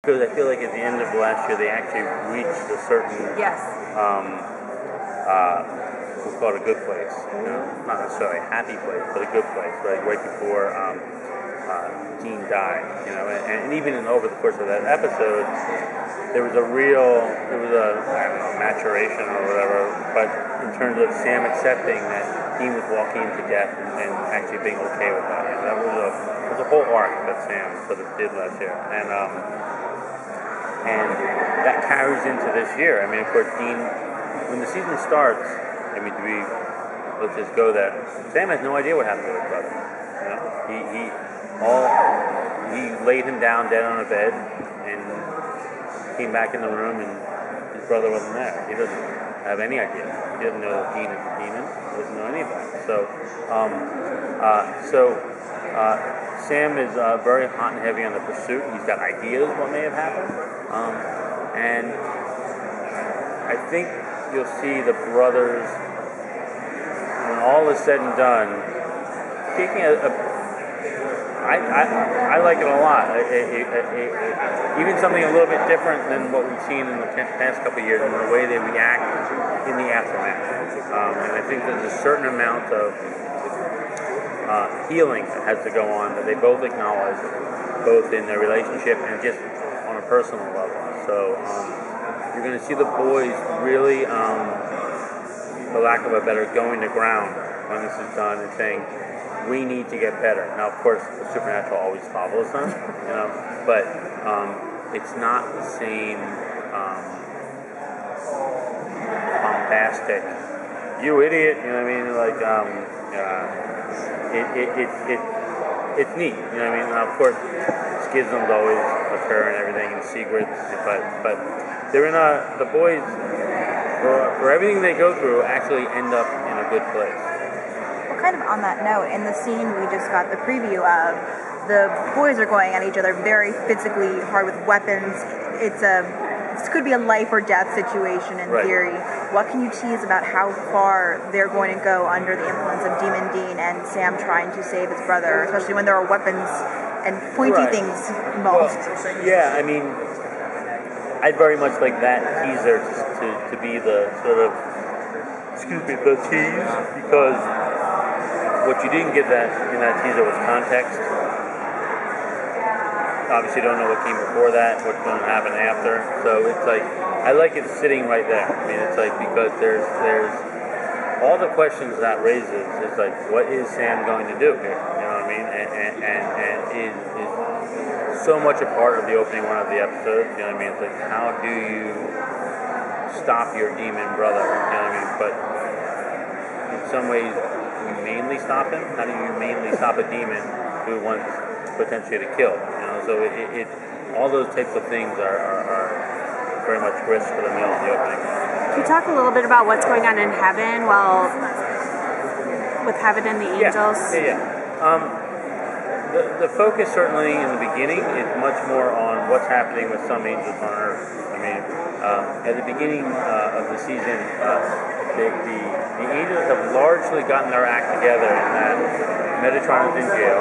Because I feel like at the end of last year, they actually reached a certain, Yes. we'll call it a good place. You know, not necessarily a happy place, but a good place. Right before Dean died. You know, and even over the course of that episode, there was a I don't know, maturation or whatever. But in terms of Sam accepting that Dean was walking into death and actually being okay with that, you know, that was a whole arc that Sam sort of did last year, and that carries into this year. I mean, of course, Dean, when the season starts, I mean, let's just go there. Sam has no idea what happened to his brother. You know, he laid him down dead on a bed and came back in the room, and his brother wasn't there. He doesn't have any idea. He doesn't know that Dean is a demon. He doesn't know any of that. So Sam is very hot and heavy on the pursuit. He's got ideas what may have happened. And I think you'll see the brothers, when all is said and done, taking I like it a lot. Even something a little bit different than what we've seen in the past couple of years in the way they react in the aftermath. And I think there's a certain amount of healing that has to go on that they both acknowledge, both in their relationship and just on a personal level. So you're going to see the boys really, for lack of a better, going to ground when this is done and saying, we need to get better. Now, of course, the supernatural always follows them, you know, but it's not the same bombastic, you idiot, you know what I mean? Like, it's neat, you know what I mean? Now, of course, schisms always occur and everything in secrets, but they're in the boys, for everything they go through, actually end up in a good place. Well, kind of on that note, in the scene we just got the preview of, the boys are going at each other very physically hard with weapons. This could be a life or death situation in theory. What can you tease about how far they're going to go under the influence of Demon Dean and Sam trying to save his brother, especially when there are weapons and pointy things involved? Well, yeah, I mean, I'd very much like that teaser to be the sort of, the tease, because what you didn't get in that teaser was context. Obviously, don't know what came before that, what's going to happen after. So it's like, I like it sitting right there. I mean, it's like, because there's all the questions that raises. It's like, what is Sam going to do here? You know what I mean? And is so much a part of the opening one of the episodes. You know what I mean? It's like, how do you stop your demon brother? You know what I mean? But in some ways, you mainly stop him. How do you mainly stop a demon who wants potentially to kill? You know, so it all those types of things are very much grist for the mill in the opening. Can you talk a little bit about what's going on in heaven? Well, with heaven and the angels. The focus certainly in the beginning is much more on what's happening with some angels on earth. I mean, at the beginning of the season, the angels have largely gotten their act together in that Metatron is in jail,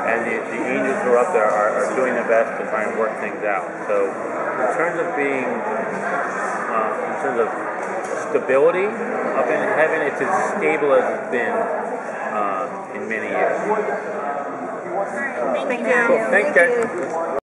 and the angels who are up there are doing their best to try and work things out. So in terms of stability up in heaven, it's as stable as it's been in many years. Thank you. Cool. Thanks, guys.